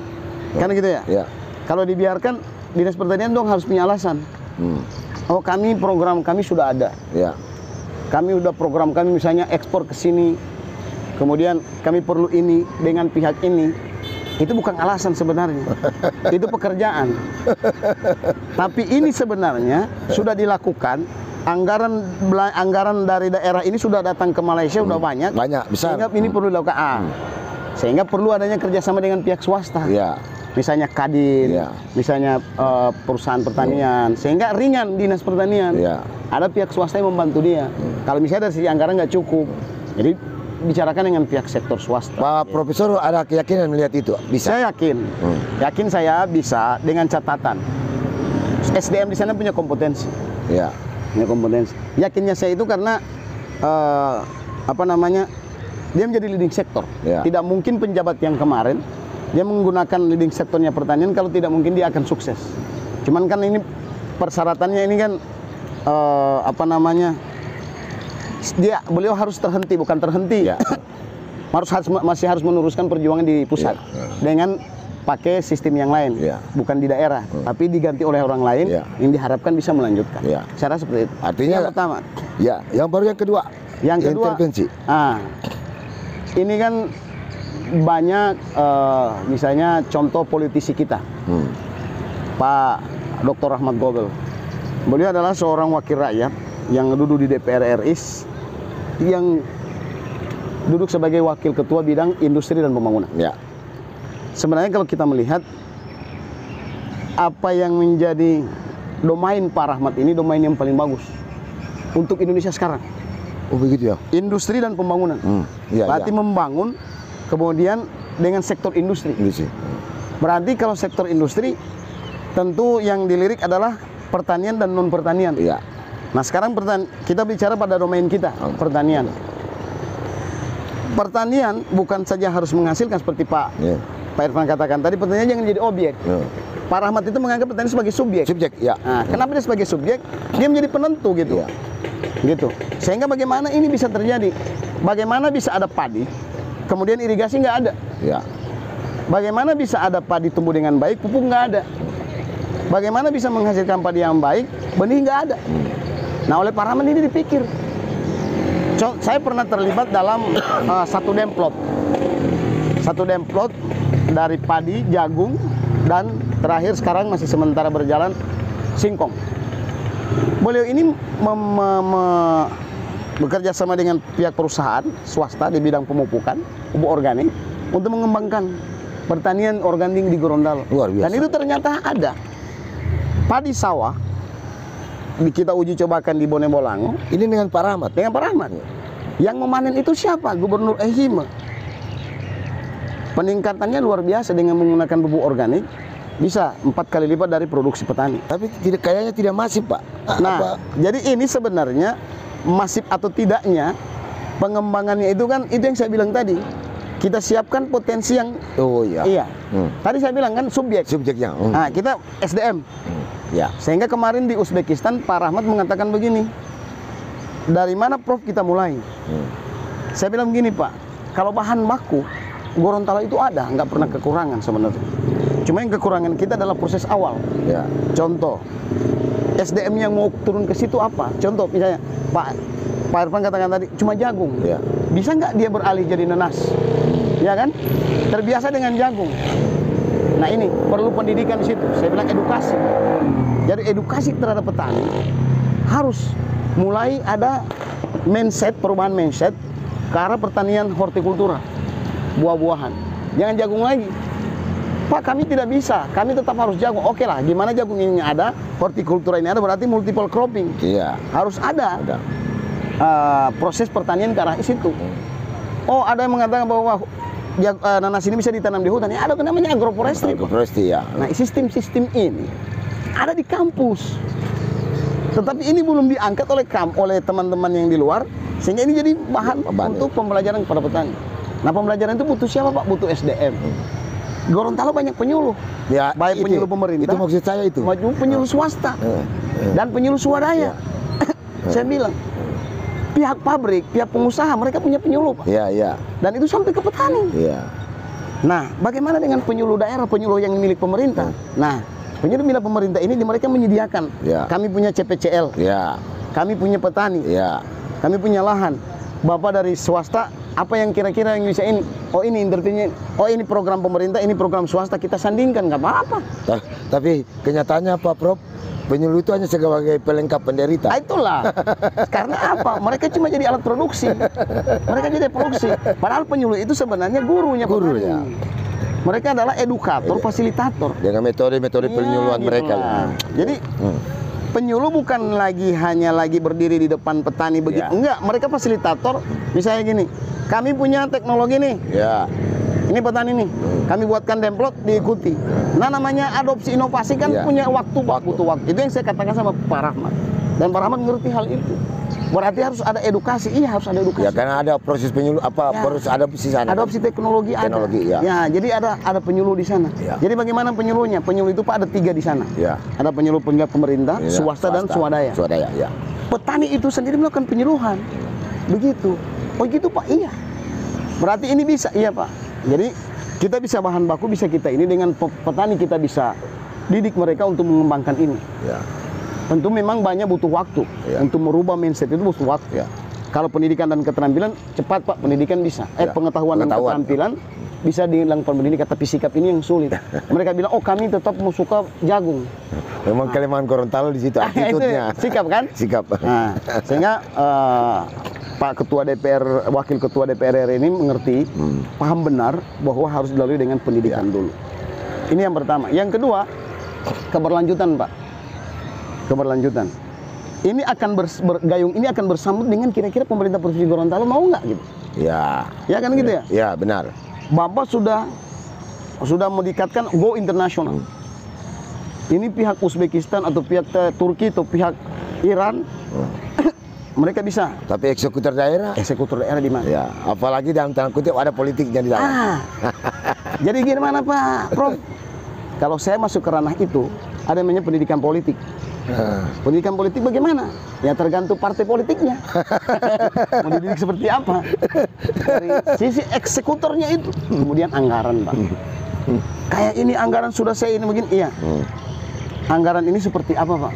Kan gitu ya? Kalau dibiarkan, Dinas Pertanian dong harus punya alasan. Oh, program kami sudah ada. Kami udah program kami misalnya ekspor ke sini. Kemudian kami perlu ini dengan pihak ini. Itu bukan alasan sebenarnya. Itu pekerjaan. Tapi ini sebenarnya sudah dilakukan anggaran dari daerah ini sudah datang ke Malaysia udah banyak. Banyak, besar. Sehingga ini perlu dilakukan. Sehingga perlu adanya kerjasama dengan pihak swasta. Ya. Misalnya Kadin, Ya. misalnya perusahaan pertanian, sehingga ringan dinas pertanian. Ya. Ada pihak swasta yang membantu dia. Kalau misalnya dari sisi anggaran nggak cukup, jadi bicarakan dengan pihak sektor swasta. Pak Profesor ada keyakinan melihat itu? Bisa? Saya yakin, yakin saya bisa dengan catatan SDM di sana punya kompetensi. Ya. Punya kompetensi. Yakinnya saya itu karena dia menjadi leading sektor. Ya. Tidak mungkin penjabat yang kemarin dia menggunakan leading sektornya pertanian kalau tidak mungkin dia akan sukses. Cuman kan ini persyaratannya ini kan beliau harus terhenti, bukan terhenti. Ya. masih harus meneruskan perjuangan di pusat dengan pakai sistem yang lain, bukan di daerah, tapi diganti oleh orang lain yang diharapkan bisa melanjutkan. Cara seperti itu. Artinya yang pertama. Ya, yang baru yang kedua. Yang kedua, intervensi. Ini kan banyak misalnya contoh politisi kita, Pak Dr. Ahmad Gobel. Beliau adalah seorang wakil rakyat yang duduk di DPR RI, yang duduk sebagai wakil ketua bidang industri dan pembangunan. Ya. Sebenarnya kalau kita melihat apa yang menjadi domain Pak Rahmat ini, domain yang paling bagus untuk Indonesia sekarang. Oh begitu ya. Industri dan pembangunan. Berarti membangun, kemudian dengan sektor industri. Berarti kalau sektor industri, tentu yang dilirik adalah pertanian dan non pertanian. Iya. Nah sekarang kita bicara pada domain kita, pertanian. Pertanian bukan saja harus menghasilkan seperti Pak Irfan katakan tadi, pertanian jangan jadi objek. Pak Rahmat itu menganggap pertanian sebagai subjek. Ya. Nah, kenapa dia sebagai subjek? Dia menjadi penentu gitu. Gitu. Sehingga bagaimana ini bisa terjadi? Bagaimana bisa ada padi, kemudian irigasi nggak ada? Ya. Bagaimana bisa ada padi tumbuh dengan baik, pupuk nggak ada? Bagaimana bisa menghasilkan padi yang baik, benih nggak ada? Nah, oleh Pak Rahmat ini dipikir. Saya pernah terlibat dalam satu demplot dari padi, jagung, dan terakhir sekarang masih sementara berjalan singkong. Beliau ini bekerja sama dengan pihak perusahaan swasta di bidang pemupukan, pupuk organik, untuk mengembangkan pertanian organik di Gorontalo. Luar biasa. Dan itu ternyata ada. Padi sawah kita uji cobakan di Bone Bolango. Ini dengan Pak Rahmat. Dengan Pak Rahmat. Yang memanen itu siapa? Gubernur Ehime. Peningkatannya luar biasa dengan menggunakan pupuk organik. Bisa 4 kali lipat dari produksi petani. Tapi kayaknya tidak masif, Pak. Nah, jadi ini sebenarnya masif atau tidaknya pengembangannya itu kan itu yang saya bilang tadi. Kita siapkan potensi yang iya. Tadi saya bilang kan subjeknya. Nah, kita SDM. Ya. Sehingga kemarin di Uzbekistan Pak Rahmat mengatakan begini. Dari mana Prof kita mulai? Saya bilang begini, Pak. Kalau bahan baku Gorontalo itu ada, nggak pernah kekurangan sebenarnya. Cuma yang kekurangan kita adalah proses awal. Ya. Contoh, SDM yang mau turun ke situ apa? Contoh misalnya Pak Irfan katakan tadi cuma jagung. Ya. Bisa nggak dia beralih jadi nanas? Ya kan? Terbiasa dengan jagung. Nah ini perlu pendidikan di situ. Saya bilang edukasi. Jadi edukasi terhadap petani harus mulai ada perubahan mindset ke arah pertanian hortikultura, buah-buahan. Jangan jagung lagi. Pak, kami tidak bisa, kami tetap harus jagung. Oke lah, gimana jagung ini ada, hortikultura ini ada, berarti multiple cropping. Iya. Harus ada. Proses pertanian ke arah situ. Oh, ada yang mengatakan bahwa nanas ini bisa ditanam di hutan. Ya, ada namanya agroforestry. Agroforestry ya. Nah, sistem-sistem ini ada di kampus. Tetapi ini belum diangkat oleh teman-teman yang di luar, sehingga ini jadi bahan untuk pembelajaran kepada petani. Nah, pembelajaran itu butuh siapa, Pak? Butuh SDM. Gorontalo banyak penyuluh. Ya, baik penyuluh pemerintah. Itu maksud saya itu. Penyuluh swasta. Dan penyuluh swadaya. Saya bilang, pihak pabrik, pihak pengusaha, mereka punya penyuluh, Pak. Iya, iya. Dan itu sampai ke petani. Iya. Nah, bagaimana dengan penyuluh daerah, penyuluh yang milik pemerintah? Nah, penyuluh milik pemerintah ini mereka menyediakan. Kami punya CPCL. Kami punya petani. Kami punya lahan. Bapak dari swasta, apa yang kira-kira yang bisa ini? Oh ini intervensi, oh ini program pemerintah, ini program swasta, kita sandingkan, nggak apa-apa. Tapi kenyataannya Pak Prof, Penyuluh itu hanya sebagai pelengkap penderita. Nah, itulah. Karena apa? Mereka cuma jadi alat produksi. Mereka jadi produksi. Padahal penyuluh itu sebenarnya gurunya. Gurunya. Mereka adalah edukator, fasilitator. Dengan metode-metode penyuluhan gitu mereka. lah. Jadi penyuluh bukan hanya lagi berdiri di depan petani begitu. Enggak, mereka fasilitator. Misalnya gini, kami punya teknologi nih. Ya. Ini petani nih, kami buatkan demplot, diikuti. Nah, namanya adopsi inovasi kan punya waktu, butuh waktu. Itu yang saya katakan sama Pak Rahmat. Dan Pak Rahmat ngerti hal itu. Berarti harus ada edukasi. Iya, harus ada edukasi. Ya, karena ada proses penyuluh proses adopsi sana. Adopsi teknologi ada. Ya, jadi ada penyuluh di sana. Ya. Jadi bagaimana penyuluhnya? Penyuluh itu Pak ada 3 di sana. Ya. Ada penyuluh pemerintah, swasta dan swadaya. Swadaya, ya. Petani itu sendiri melakukan penyuluhan. Begitu. Oh gitu Pak, iya. Berarti ini bisa, iya Pak. Jadi kita bisa bahan baku, bisa kita ini dengan petani kita bisa didik mereka untuk mengembangkan ini. Ya. Tentu memang banyak butuh waktu untuk merubah mindset itu butuh waktu. Ya. Kalau pendidikan dan keterampilan cepat Pak, pendidikan bisa. Pengetahuan dan keterampilan bisa dihilangkan pendidikan, tapi sikap ini yang sulit. Mereka bilang, oh kami tetap mau suka jagung. Memang kelemahan Gorontalo di situ, attitude-nya. Sikap kan? Sikap. Nah, sehingga Pak Ketua DPR, Wakil Ketua DPR RI ini mengerti, paham benar bahwa harus dilalui dengan pendidikan dulu. Ini yang pertama. Yang kedua, keberlanjutan Pak. Keberlanjutan. Ini akan bergayung, ini akan bersambut dengan kira-kira pemerintah Provinsi Gorontalo mau nggak gitu? Ya. Ya kan gitu ya? Ya, benar. Bapak sudah mendekatkan go internasional. Ini pihak Uzbekistan atau pihak Turki atau pihak Iran, mereka bisa. Tapi eksekutor daerah di mana? Ya, apalagi dalam tanda kutip ada politiknya di dalam. Jadi gimana Pak Prof? Kalau saya masuk ke ranah itu, ada namanya pendidikan politik. Pendidikan politik bagaimana? Ya tergantung partai politiknya. Mau dididik seperti apa? Dari sisi eksekutornya itu. Kemudian anggaran Pak. Kayak ini anggaran sudah saya ini begini, iya. Anggaran ini seperti apa Pak?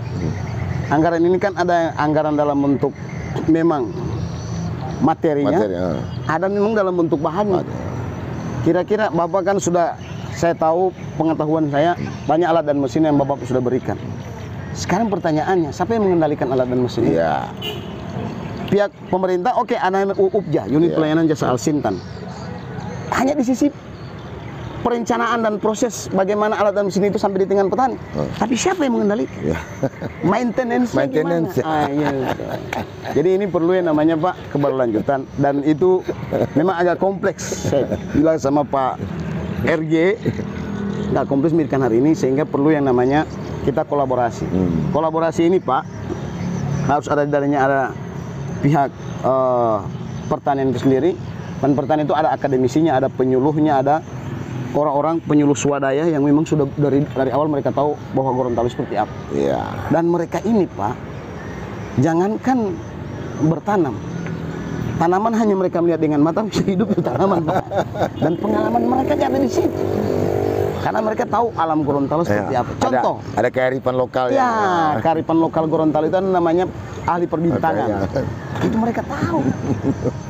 Anggaran ini kan ada anggaran dalam bentuk memang materinya, ada memang dalam bentuk bahannya. Kira-kira Bapak kan sudah, saya tahu pengetahuan saya, banyak alat dan mesin yang Bapak sudah berikan. Sekarang pertanyaannya, siapa yang mengendalikan alat dan mesin? Iya. Pihak pemerintah, oke, ada UPJA, Unit Pelayanan Jasa Alsintan. Hanya di sisi perencanaan dan proses bagaimana alat dan mesin itu sampai di tangan petani. Tapi siapa yang mengendalikan? Maintenance-nya gimana? Jadi ini perlu yang namanya Pak keberlanjutan, dan itu memang agak kompleks. Saya bilang sama Pak RG, nggak kompleks memikirkan hari ini, sehingga perlu yang namanya kita kolaborasi. Kolaborasi ini Pak harus ada darinya, ada pihak pertanian itu sendiri, dan pertanian itu ada akademisinya, ada penyuluhnya, ada orang-orang penyuluh swadaya yang memang sudah dari awal mereka tahu bahwa Gorontalo seperti apa. Iya. Dan mereka ini Pak, jangankan bertanam, tanaman hanya mereka melihat dengan mata, bisa hidup di tanaman Pak. Dan pengalaman mereka ada di situ. Karena mereka tahu alam Gorontalo seperti apa. Contoh, ada kearifan lokal ya. Kearifan lokal Gorontalo itu namanya ahli perbintangan. Itu mereka tahu.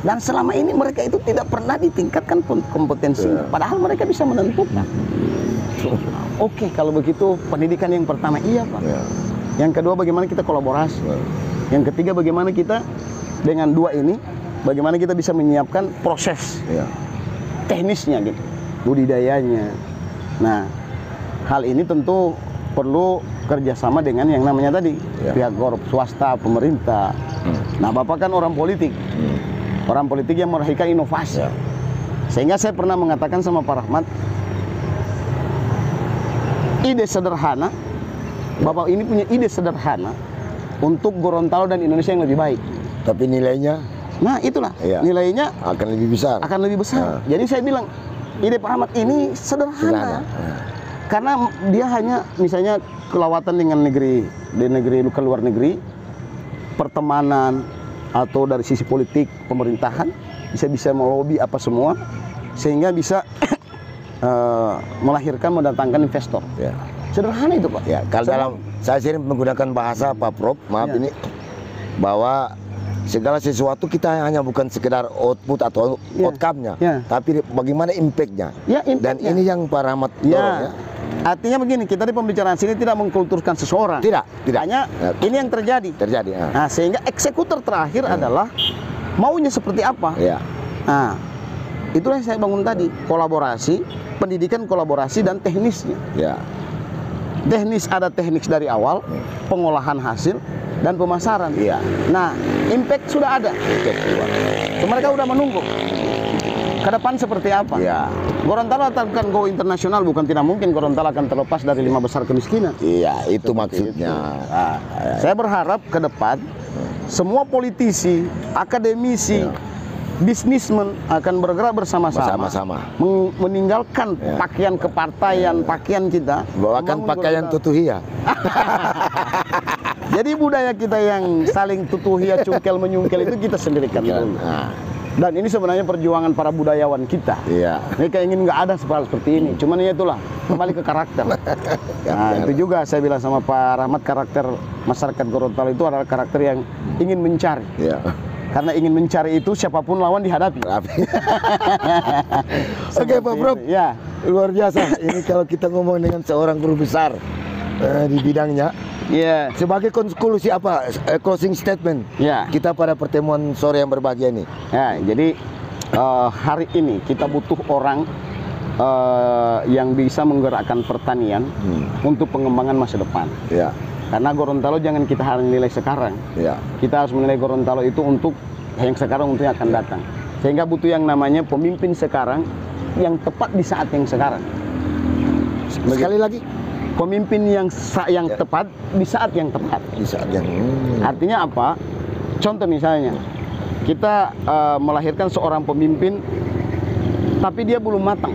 Dan selama ini mereka itu tidak pernah ditingkatkan kompetensinya. Padahal mereka bisa menentukan. Oke, kalau begitu pendidikan yang pertama iya Pak. Yang kedua bagaimana kita kolaborasi. Yang ketiga bagaimana kita dengan dua ini, bagaimana kita bisa menyiapkan proses teknisnya gitu, budidayanya. Nah, hal ini tentu perlu kerjasama dengan yang namanya tadi pihak swasta, pemerintah. Nah, Bapak kan orang politik, orang politik yang melahirkan inovasi. Sehingga saya pernah mengatakan sama Pak Rahmat, ide sederhana, Bapak ini punya ide sederhana untuk Gorontalo dan Indonesia yang lebih baik. Tapi nilainya? Nah, itulah nilainya akan lebih besar. Jadi saya bilang, ide Pak Rahmat ini sederhana. Karena dia hanya misalnya kelawatan dengan di luar negeri, pertemanan atau dari sisi politik pemerintahan bisa melobi apa semua, sehingga bisa melahirkan, mendatangkan investor. Sederhana itu Pak. Kalau dalam saya sering menggunakan bahasa Pak Prof, maaf ini, bahwa segala sesuatu kita hanya bukan sekedar output atau outcome-nya, tapi bagaimana impact-nya. Dan ini yang Pak Rahmat dorong Artinya begini, kita di pembicaraan sini tidak mengkulturkan seseorang. Tidak. Hanya ini yang terjadi. Terjadi. Nah, sehingga eksekutor terakhir adalah maunya seperti apa. Ya. Nah, itulah yang saya bangun tadi, kolaborasi, pendidikan kolaborasi dan teknisnya. Ya. Teknis ada teknik dari awal, pengolahan hasil dan pemasaran. Iya. Nah, impact sudah ada. Mereka sudah menunggu. Ke depan seperti apa? Iya. Gorontalo akan go internasional, bukan tidak mungkin Gorontalo akan terlepas dari 5 besar kemiskinan. Iya, itu Seperti maksudnya. itu. Nah, saya berharap ke depan semua politisi, akademisi, bisnismen akan bergerak bersama-sama, meninggalkan pakaian kepartaian, pakaian kita, bawakan pakaian tutuhia. Jadi budaya kita yang saling tutuhia, cungkel menyungkel itu kita sendirikan dulu. Dan ini sebenarnya perjuangan para budayawan kita. Iya. Mereka ingin nggak ada seperti ini. Cuman ya itulah, kembali ke karakter. Nah, itu juga saya bilang sama Pak Rahmat, karakter masyarakat Gorontalo itu adalah karakter yang ingin mencari. Iya. Karena ingin mencari itu siapapun lawan dihadapi. Oke, Pak Prof. Ya. Luar biasa. Ini kalau kita ngomong dengan seorang guru besar di bidangnya. Ya. Sebagai konklusi apa? Closing statement. Ya. Kita pada pertemuan sore yang berbahagia ini. Ya, jadi hari ini kita butuh orang yang bisa menggerakkan pertanian untuk pengembangan masa depan. Ya. Karena Gorontalo jangan kita hanya nilai sekarang. Ya. Kita harus menilai Gorontalo itu untuk yang sekarang, untuk yang akan datang. Sehingga butuh yang namanya pemimpin sekarang yang tepat di saat yang sekarang. Sekali lagi, pemimpin yang tepat di saat yang tepat. di saat yang Artinya apa? Contoh misalnya, kita melahirkan seorang pemimpin, tapi dia belum matang.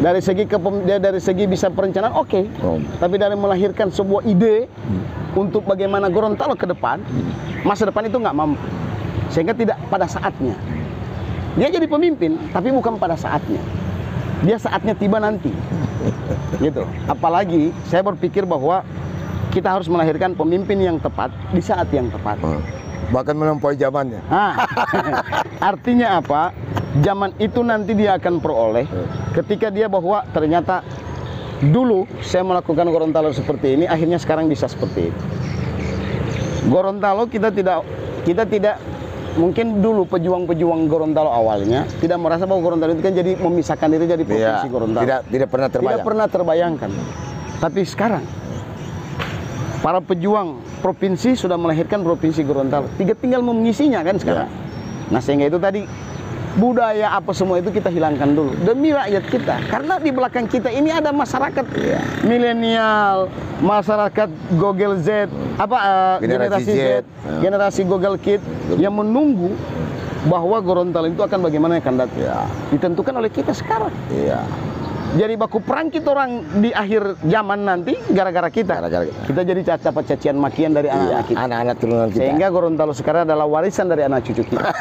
Dari segi bisa perencanaan, oke. Tapi dari melahirkan sebuah ide untuk bagaimana Gorontalo ke depan, masa depan itu nggak mampu. Sehingga tidak pada saatnya. Dia jadi pemimpin, tapi bukan pada saatnya. Dia saatnya tiba nanti. Gitu. Apalagi saya berpikir bahwa kita harus melahirkan pemimpin yang tepat di saat yang tepat. Bahkan melampaui zamannya. Artinya apa? Zaman itu nanti dia akan peroleh ketika dia bahwa ternyata dulu saya melakukan Gorontalo seperti ini, akhirnya sekarang bisa seperti itu. Gorontalo kita tidak mungkin dulu pejuang-pejuang Gorontalo awalnya tidak merasa bahwa Gorontalo itu kan jadi memisahkan diri jadi provinsi Gorontalo. Tidak pernah terbayang. Tidak pernah terbayangkan. Tapi sekarang para pejuang provinsi sudah melahirkan provinsi Gorontalo. Tinggal mengisinya kan sekarang. Nah, sehingga itu tadi budaya apa semua itu kita hilangkan dulu demi rakyat kita. Karena di belakang kita ini ada masyarakat milenial, masyarakat Google Z, generasi Z, generasi Google Kid yang menunggu bahwa Gorontalo itu akan bagaimana akan datang. Ditentukan oleh kita sekarang. Jadi baku perang kita orang di akhir zaman nanti gara-gara kita. Kita jadi dapat cacian makian dari anak-anak kita. Anak-anak turunan kita. Sehingga Gorontalo sekarang adalah warisan dari anak cucu kita.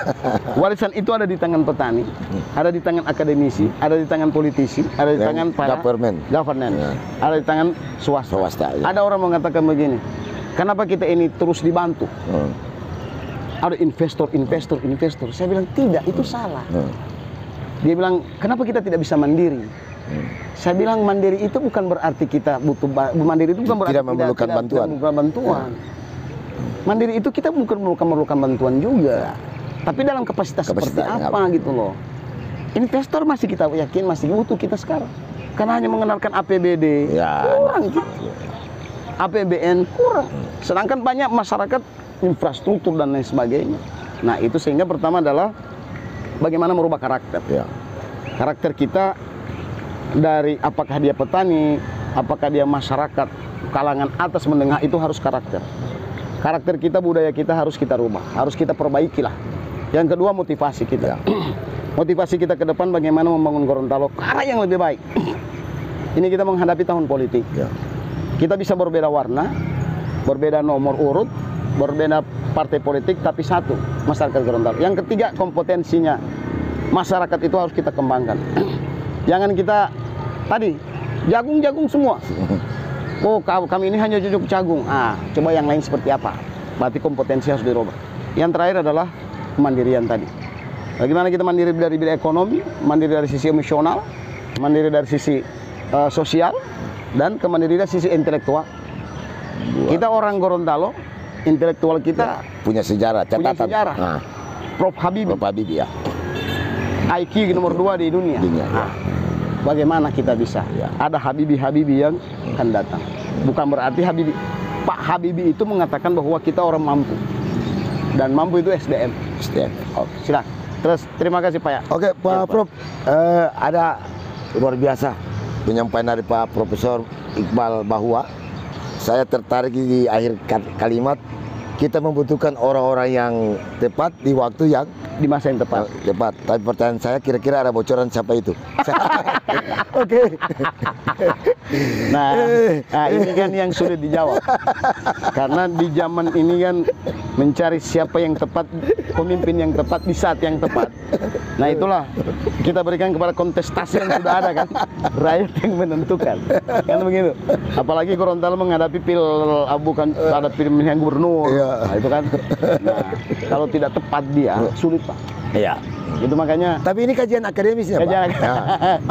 Warisan itu ada di tangan petani, ada di tangan akademisi, ada di tangan politisi, ada di tangan para government, ada di tangan swasta. Ada orang mengatakan begini, kenapa kita ini terus dibantu? Ada investor. Saya bilang tidak, itu salah. Dia bilang, kenapa kita tidak bisa mandiri? Saya bilang mandiri itu bukan berarti kita butuh mandiri itu bukan berarti tidak memerlukan bantuan. Mandiri itu kita bukan memerlukan bantuan juga. Tapi dalam kapasitas seperti apa gitu loh. Investor masih kita yakin masih butuh kita sekarang. Karena hanya mengenalkan APBD kurang gitu. APBN kurang. Sedangkan banyak masyarakat infrastruktur dan lain sebagainya. Nah, itu sehingga pertama adalah bagaimana merubah karakter. Karakter kita dari apakah dia petani, apakah dia masyarakat kalangan atas menengah, itu harus karakter. Karakter kita, budaya kita harus kita rubah, harus kita perbaiki lah. Yang kedua motivasi kita. Motivasi kita ke depan bagaimana membangun Gorontalo ke arah yang lebih baik. Ini kita menghadapi tahun politik. Kita bisa berbeda warna, berbeda nomor urut, berbeda partai politik, tapi satu, masyarakat Gorontalo. Yang ketiga, kompetensinya masyarakat itu harus kita kembangkan. Jangan kita tadi jagung semua. Oh, kami ini hanya cocok jagung. Coba yang lain seperti apa? Berarti kompetensi harus dirubah. Yang terakhir adalah kemandirian tadi. Bagaimana kita mandiri dari bidang ekonomi, mandiri dari sisi emosional, mandiri dari sisi sosial dan kemandirian sisi intelektual. Kita orang Gorontalo, intelektual kita punya sejarah, punya catatan. sejarah. Nah, Prof Habibie, Prof Habibie ya. IQ nomor 2 di dunia. Ya. Bagaimana kita bisa? Ya. Ada Habibie yang akan datang. Bukan berarti Pak Habibie itu mengatakan bahwa kita orang mampu. Dan mampu itu SDM. Oke. Silakan. Terus terima kasih Pak ya. Oke, Pak Prof, ada luar biasa penyampaian dari Pak Profesor Iqbal Bahwa. Saya tertarik di akhir kalimat, kita membutuhkan orang-orang yang tepat di waktu yang Di masa yang tepat. tepat. Tapi pertanyaan saya, kira-kira ada bocoran siapa itu? Oke. Nah, ini kan yang sulit dijawab. Karena di zaman ini kan mencari siapa yang tepat, pemimpin yang tepat di saat yang tepat. Nah itulah kita berikan kepada kontestasi yang sudah ada kan, rakyat yang menentukan. Kan begitu. Apalagi Gorontalo menghadapi bukan ada pemilihan gubernur. Nah, itu kan. Nah, kalau tidak tepat dia sulit Pak. Iya. Itu makanya. Tapi ini kajian akademisnya, Kajian Pak. Nah,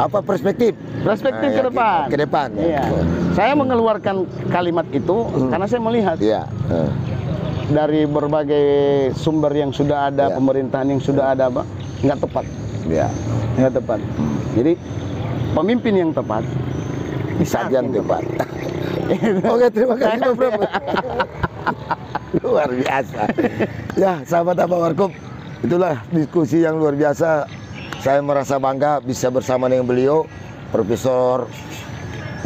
apa perspektif? Perspektif ke depan. Ke depan. Iya. Saya mengeluarkan kalimat itu karena saya melihat Iya. dari berbagai sumber yang sudah ada, Iya. pemerintahan yang sudah ada, Pak, nggak tepat. Iya. Nggak tepat. Jadi pemimpin yang tepat di saat Kajian yang tepat. Oke, terima kasih Pak Prof. Luar biasa. Ya, sahabat Abah Warkop, itulah diskusi yang luar biasa. Saya merasa bangga bisa bersama dengan beliau, Profesor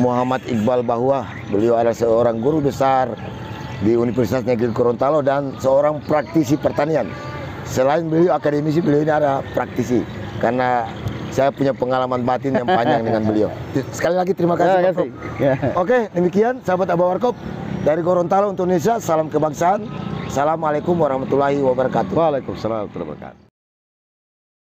Muhammad Iqbal Bahwa. Beliau adalah seorang guru besar di Universitas Negeri Gorontalo dan seorang praktisi pertanian. Selain beliau akademisi, beliau ini ada praktisi. Karena saya punya pengalaman batin yang panjang dengan beliau. Sekali lagi terima kasih, Pak Prof. Oke, demikian sahabat Abah Warkop dari Gorontalo untuk Indonesia. Salam kebangsaan. Assalamualaikum warahmatullahi wabarakatuh. Waalaikumsalam warahmatullahi wabarakatuh.